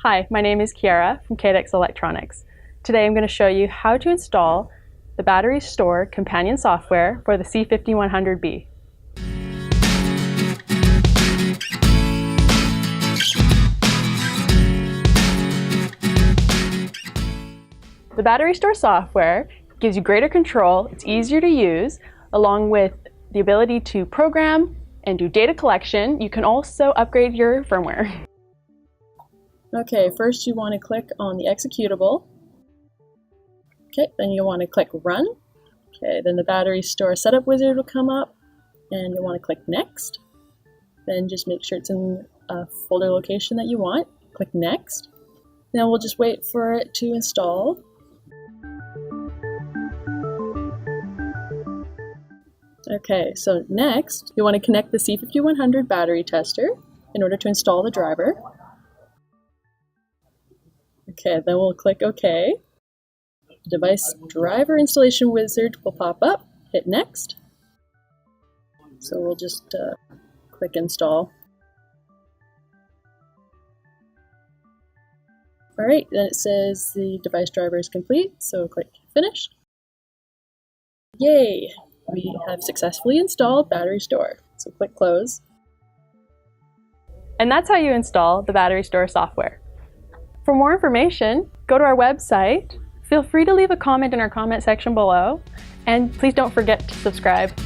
Hi, my name is Kiara from KDEX Electronics. Today I'm going to show you how to install the BatteryStore companion software for the C5100B. The BatteryStore software gives you greater control, it's easier to use, along with the ability to program and do data collection. You can also upgrade your firmware. Okay, first you want to click on the executable. Okay, then you want to click Run. Okay, then the BatteryStore setup wizard will come up, and you'll want to click Next. Then just make sure it's in a folder location that you want. Click Next. Then we'll just wait for it to install. Okay, so next, you want to connect the C5100 battery tester in order to install the driver. Okay, then we'll click OK. The device driver installation wizard will pop up. Hit Next. So we'll just click Install. Alright, then it says the device driver is complete, so click Finish. Yay! We have successfully installed BatteryStore. So click Close. And that's how you install the BatteryStore software. For more information, go to our website. Feel free to leave a comment in our comment section below, and please don't forget to subscribe.